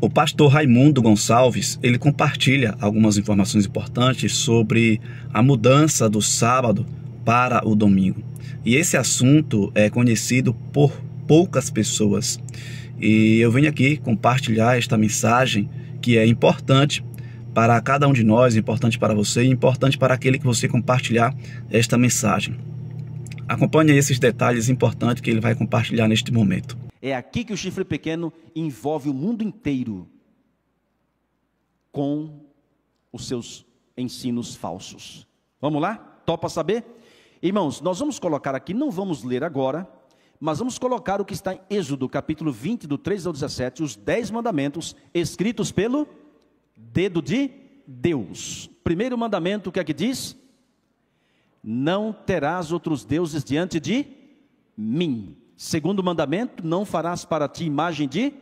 O pastor Raimundo Gonçalves, ele compartilha algumas informações importantes sobre a mudança do sábado para o domingo. E esse assunto é conhecido por poucas pessoas. E eu venho aqui compartilhar esta mensagem que é importante para cada um de nós, importante para você e importante para aquele que você compartilhar esta mensagem. Acompanhe esses detalhes importantes que ele vai compartilhar neste momento. É aqui que o chifre pequeno envolve o mundo inteiro com os seus ensinos falsos. Vamos lá? Topa saber? Irmãos, nós vamos colocar aqui, não vamos ler agora, mas vamos colocar o que está em Êxodo, capítulo 20, do 3 ao 17, os 10 mandamentos escritos pelo dedo de Deus. Primeiro mandamento, o que é que diz? Não terás outros deuses diante de mim. Segundo mandamento, não farás para ti imagem de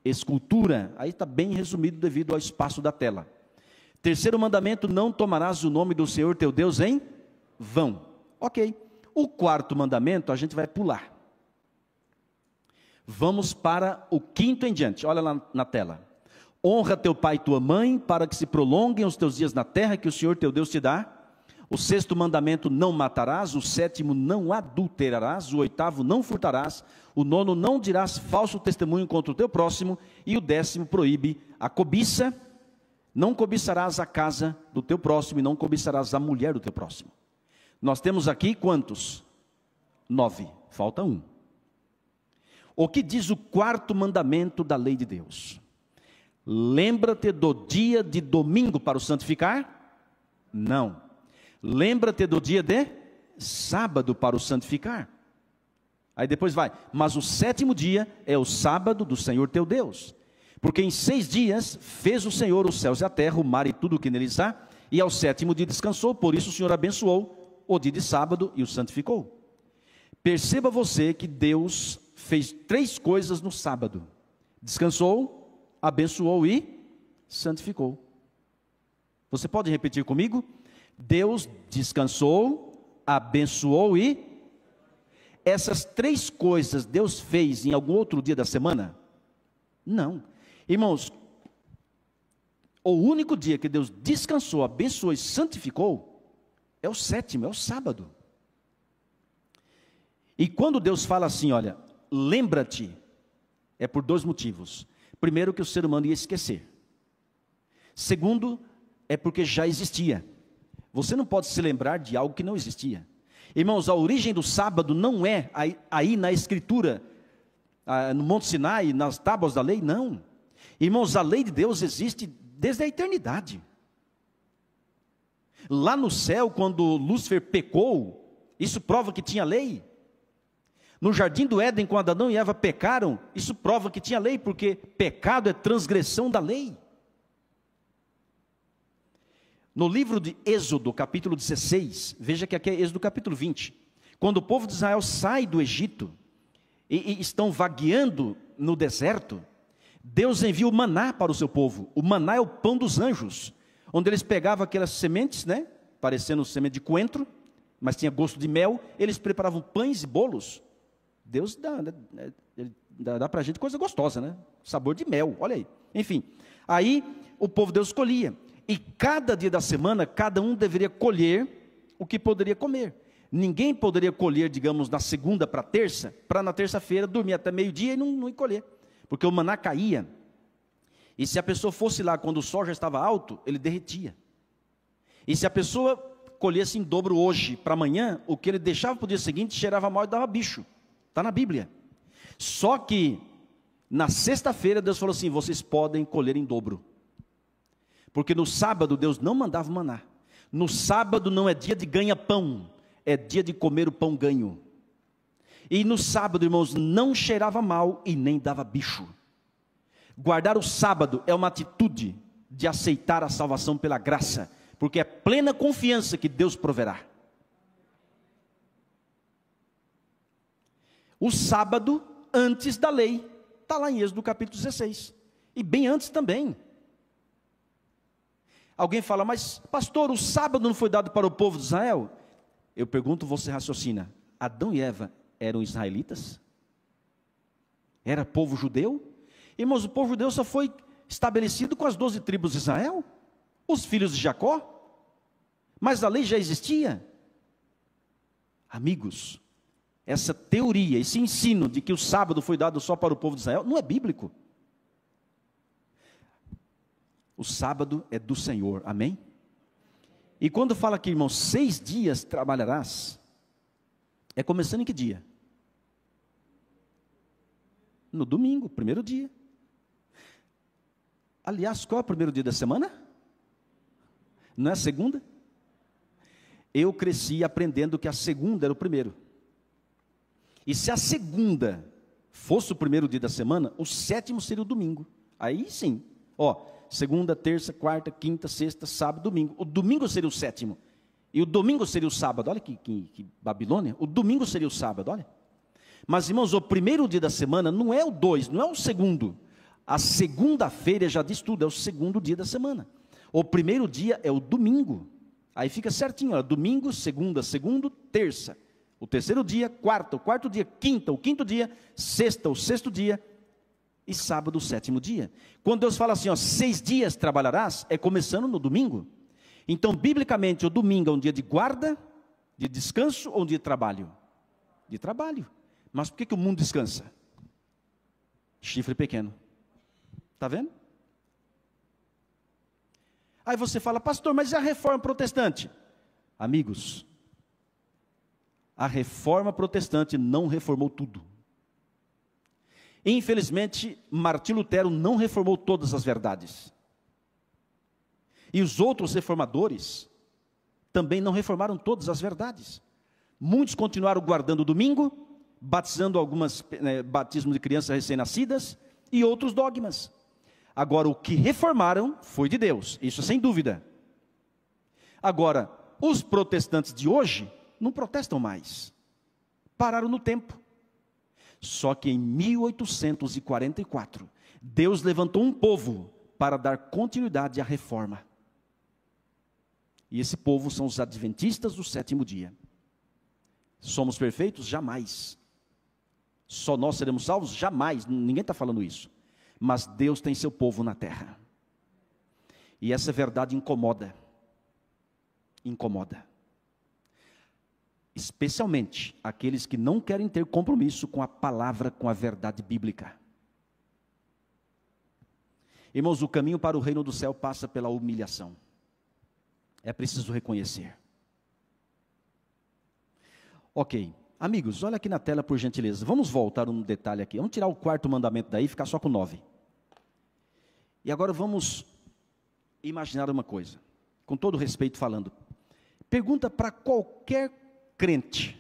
escultura. Aí está bem resumido devido ao espaço da tela. Terceiro mandamento, não tomarás o nome do Senhor teu Deus em vão. Ok. O quarto mandamento a gente vai pular. Vamos para o quinto em diante. Olha lá na tela. Honra teu pai e tua mãe, para que se prolonguem os teus dias na terra que o Senhor teu Deus te dá. O sexto mandamento, não matarás. O sétimo, não adulterarás. O oitavo, não furtarás. O nono, não dirás falso testemunho contra o teu próximo. E o décimo, proíbe a cobiça. Não cobiçarás a casa do teu próximo e não cobiçarás a mulher do teu próximo. Nós temos aqui quantos? 9. Falta um. O que diz o quarto mandamento da lei de Deus? Lembra-te do dia de domingo para o santificar? Não. Lembra-te do dia de sábado para o santificar. Aí depois vai, mas o sétimo dia é o sábado do Senhor teu Deus. Porque em 6 dias fez o Senhor os céus e a terra, o mar e tudo o que neles há, e ao sétimo dia descansou, por isso o Senhor abençoou o dia de sábado e o santificou. Perceba você que Deus fez 3 coisas no sábado: descansou, abençoou e santificou. Você pode repetir comigo? Deus descansou, abençoou e... Essas 3 coisas Deus fez em algum outro dia da semana? Não. Irmãos, o único dia que Deus descansou, abençoou e santificou é o sétimo, é o sábado. E quando Deus fala assim, olha, lembra-te, é por 2 motivos. Primeiro, que o ser humano ia esquecer. Segundo, é porque já existia. Você não pode se lembrar de algo que não existia. Irmãos, a origem do sábado não é aí na escritura, no Monte Sinai, nas tábuas da lei, não. Irmãos, a lei de Deus existe desde a eternidade. Lá no céu, quando Lúcifer pecou, isso prova que tinha lei. No jardim do Éden, quando Adão e Eva pecaram, isso prova que tinha lei, porque pecado é transgressão da lei. No livro de Êxodo, capítulo 16, veja que aqui é Êxodo capítulo 20, quando o povo de Israel sai do Egito e estão vagueando no deserto, Deus envia o maná para o seu povo. O maná é o pão dos anjos, onde eles pegavam aquelas sementes, né, parecendo semente de coentro, mas tinha gosto de mel. Eles preparavam pães e bolos. Deus dá para a gente coisa gostosa, né? Sabor de mel, olha aí. Enfim, aí o povo de Deus escolhia. E cada dia da semana, cada um deveria colher o que poderia comer. Ninguém poderia colher, digamos, na segunda para terça, para na terça-feira dormir até meio-dia e não ir colher. Porque o maná caía. E se a pessoa fosse lá quando o sol já estava alto, ele derretia. E se a pessoa colhesse em dobro hoje para amanhã, o que ele deixava para o dia seguinte cheirava mal e dava bicho. Está na Bíblia. Só que na sexta-feira Deus falou assim: vocês podem colher em dobro. Porque no sábado Deus não mandava maná. No sábado não é dia de ganha-pão, é dia de comer o pão ganho. E no sábado, irmãos, não cheirava mal e nem dava bicho. Guardar o sábado é uma atitude de aceitar a salvação pela graça, porque é plena confiança que Deus proverá. O sábado antes da lei está lá em Êxodo capítulo 16, e bem antes também. Alguém fala, mas pastor, o sábado não foi dado para o povo de Israel? Eu pergunto, você raciocina, Adão e Eva eram israelitas? Era povo judeu? Irmãos, o povo judeu só foi estabelecido com as 12 tribos de Israel, os filhos de Jacó, mas a lei já existia. Amigos, essa teoria, esse ensino de que o sábado foi dado só para o povo de Israel, não é bíblico. O sábado é do Senhor, amém? E quando fala aqui, irmãos, 6 dias trabalharás, é começando em que dia? No domingo, primeiro dia. Aliás, qual é o primeiro dia da semana? Não é a segunda? Eu cresci aprendendo que a segunda era o primeiro. E se a segunda fosse o primeiro dia da semana, o 7º seria o domingo. Aí sim, ó, segunda, terça, quarta, quinta, sexta, sábado, domingo. O domingo seria o 7º. E o domingo seria o sábado. Olha que Babilônia. O domingo seria o sábado, olha. Mas, irmãos, o primeiro dia da semana não é o 2, não é o segundo. A segunda-feira já diz tudo, é o segundo dia da semana. O primeiro dia é o domingo. Aí fica certinho, ó, domingo, segunda, segundo, terça. O terceiro dia, quarta, o quarto dia, quinta, o quinto dia, sexta, o sexto dia, e sábado, o 7º dia. Quando Deus fala assim, ó, 6 dias trabalharás, é começando no domingo. Então, biblicamente, o domingo é um dia de guarda, de descanso ou um dia de trabalho? De trabalho. Mas por que o mundo descansa? Chifre pequeno. Está vendo? Aí você fala, pastor, mas e a reforma protestante? Amigos, a reforma protestante não reformou tudo. Infelizmente, Martim Lutero não reformou todas as verdades. E os outros reformadores também não reformaram todas as verdades. Muitos continuaram guardando o domingo, batizando batismo de crianças recém-nascidas e outros dogmas. Agora, o que reformaram foi de Deus, isso sem dúvida. Agora, os protestantes de hoje não protestam mais. Pararam no tempo. Só que em 1844, Deus levantou um povo para dar continuidade à reforma. E esse povo são os adventistas do 7º dia. Somos perfeitos? Jamais. Só nós seremos salvos? Jamais. Ninguém está falando isso. Mas Deus tem seu povo na terra. E essa verdade incomoda. Incomoda. Especialmente aqueles que não querem ter compromisso com a palavra, com a verdade bíblica. Irmãos, o caminho para o reino do céu passa pela humilhação. É preciso reconhecer. Ok, amigos, olha aqui na tela por gentileza. Vamos voltar um detalhe aqui. Vamos tirar o 4º mandamento daí e ficar só com 9. E agora vamos imaginar uma coisa, com todo respeito falando. Pergunta para qualquer crente,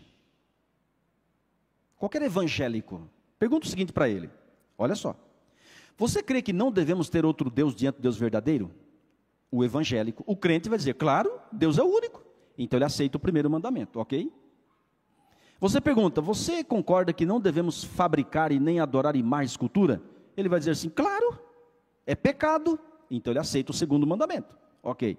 qualquer evangélico, pergunta o seguinte para ele, olha só, você crê que não devemos ter outro Deus diante do Deus verdadeiro? O evangélico, o crente vai dizer, claro, Deus é o único, então ele aceita o 1º mandamento, ok? Você pergunta, você concorda que não devemos fabricar e nem adorar imagem e escultura? Ele vai dizer assim, claro, é pecado, então ele aceita o 2º mandamento, ok?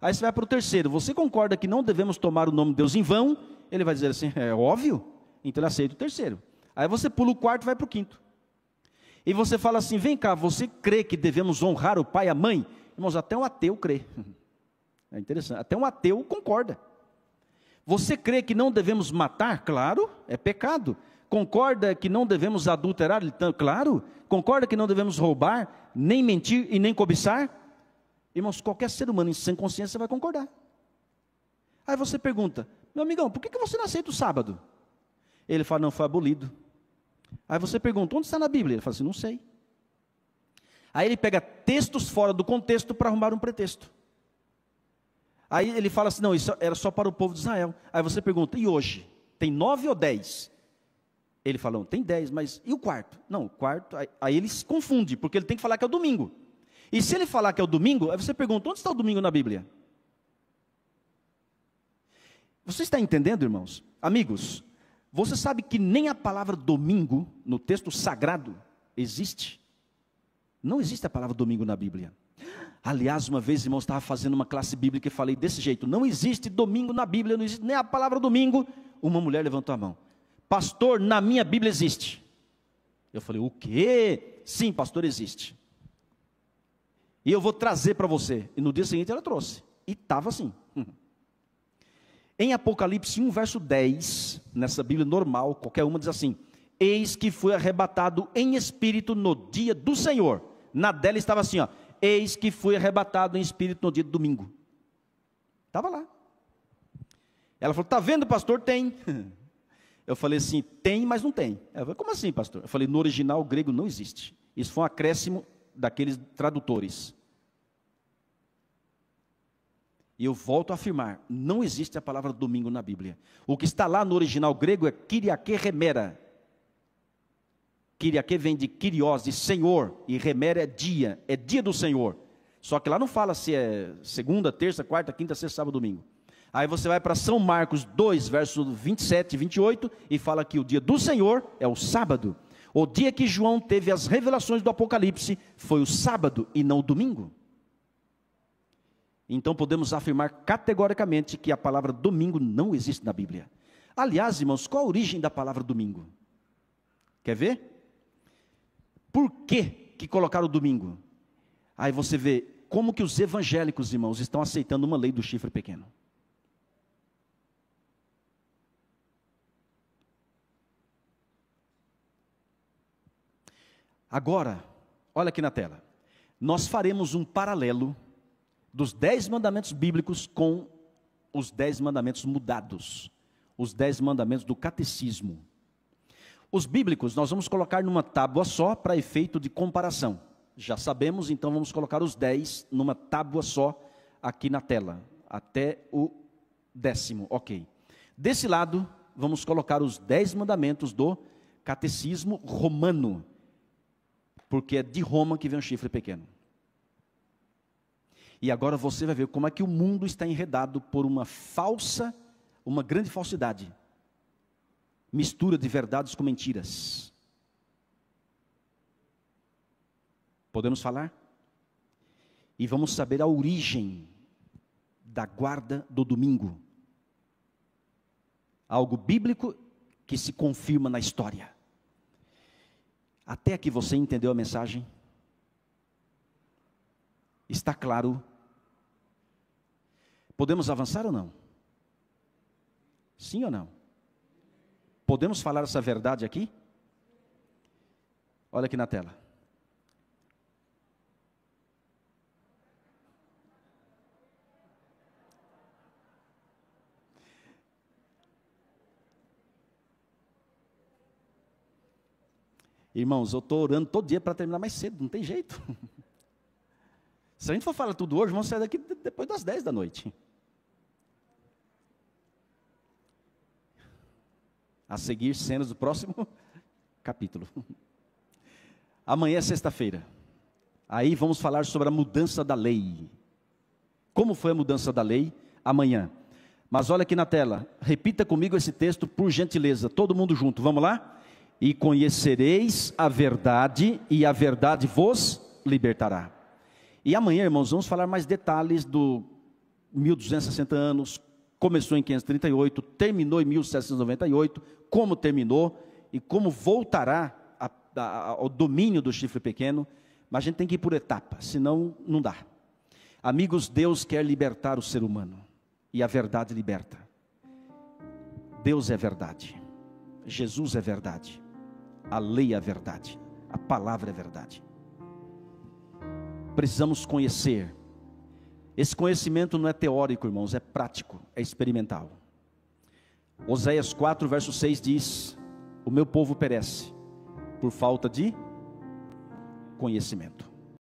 Aí você vai para o 3º, você concorda que não devemos tomar o nome de Deus em vão? Ele vai dizer assim, é óbvio, então ele aceita o 3º. Aí você pula o 4º e vai para o 5º. E você fala assim, vem cá, você crê que devemos honrar o pai e a mãe? Irmãos, até um ateu crê. É interessante, até um ateu concorda. Você crê que não devemos matar? Claro, é pecado. Concorda que não devemos adulterar? Claro. Concorda que não devemos roubar, nem mentir e nem cobiçar? Irmãos, qualquer ser humano sem consciência vai concordar. Aí você pergunta, meu amigão, por que você não aceita o sábado? Ele fala, não, foi abolido. Aí você pergunta, onde está na Bíblia? Ele fala assim, não sei. Aí ele pega textos fora do contexto para arrumar um pretexto. Aí ele fala assim, não, isso era só para o povo de Israel. Aí você pergunta, e hoje? Tem 9 ou 10? Ele fala, não, tem 10, mas e o 4º? Não, o 4º, aí ele se confunde, porque ele tem que falar que é o domingo. E se ele falar que é o domingo, aí você pergunta, onde está o domingo na Bíblia? Você está entendendo, irmãos? Amigos, você sabe que nem a palavra domingo, no texto sagrado, existe? Não existe a palavra domingo na Bíblia. Aliás, uma vez, irmãos, estava fazendo uma classe bíblica e falei desse jeito, não existe domingo na Bíblia, não existe nem a palavra domingo. Uma mulher levantou a mão, pastor, na minha Bíblia existe. Eu falei, o quê? Sim, pastor, existe. e eu vou trazer para você. E no dia seguinte ela trouxe, e estava assim. Em Apocalipse 1, verso 10, nessa Bíblia normal, qualquer uma diz assim: eis que fui arrebatado em espírito no dia do Senhor. Na dela estava assim, ó: eis que fui arrebatado em espírito no dia do domingo. Estava lá. Ela falou: está vendo, pastor? Tem. Eu falei assim: tem, mas não tem. Ela falou: como assim, pastor? Eu falei: no original grego não existe. Isso foi um acréscimo daqueles tradutores. E eu volto a afirmar: não existe a palavra domingo na Bíblia. O que está lá no original grego é Kyriake remera. Kyriake vem de Kyrios, de Senhor, e remera é dia do Senhor. Só que lá não fala se é segunda, terça, quarta, quinta, sexta, sábado, domingo. Aí você vai para São Marcos 2, verso 27 e 28, e fala que o dia do Senhor é o sábado. O dia que João teve as revelações do Apocalipse foi o sábado e não o domingo. Então podemos afirmar categoricamente que a palavra domingo não existe na Bíblia. Aliás, irmãos, qual a origem da palavra domingo? Quer ver? Por que colocaram o domingo? Aí você vê como que os evangélicos, irmãos, estão aceitando uma lei do chifre pequeno. Agora, olha aqui na tela. Nós faremos um paralelo dos 10 mandamentos bíblicos com os 10 mandamentos mudados. Os 10 mandamentos do catecismo. Os bíblicos nós vamos colocar numa tábua só para efeito de comparação. Já sabemos, então vamos colocar os 10 numa tábua só aqui na tela. Até o 10º, ok. Desse lado, vamos colocar os 10 mandamentos do catecismo romano. Porque é de Roma que vem o chifre pequeno. E agora você vai ver como é que o mundo está enredado por uma grande falsidade. Mistura de verdades com mentiras. Podemos falar? E vamos saber a origem da guarda do domingo. Algo bíblico que se confirma na história. Até aqui você entendeu a mensagem? Está claro? Podemos avançar ou não? Sim ou não? Podemos falar essa verdade aqui? Olha aqui na tela. Irmãos, eu estou orando todo dia para terminar mais cedo, não tem jeito. Se a gente for falar tudo hoje, vamos sair daqui depois das 10 da noite. A seguir, cenas do próximo capítulo. Amanhã é sexta-feira. Aí vamos falar sobre a mudança da lei. Como foi a mudança da lei? Amanhã. Mas olha aqui na tela, repita comigo esse texto por gentileza, todo mundo junto, vamos lá? E conhecereis a verdade, e a verdade vos libertará. E amanhã, irmãos, vamos falar mais detalhes do 1260 anos, começou em 538, terminou em 1798, como terminou e como voltará ao domínio do chifre pequeno, mas a gente tem que ir por etapas, senão não dá. Amigos, Deus quer libertar o ser humano, e a verdade liberta. Deus é verdade, Jesus é verdade. A lei é a verdade, a palavra é a verdade. Precisamos conhecer. Esse conhecimento não é teórico, irmãos, é prático, é experimental. Oséias 4, verso 6 diz: o meu povo perece por falta de conhecimento.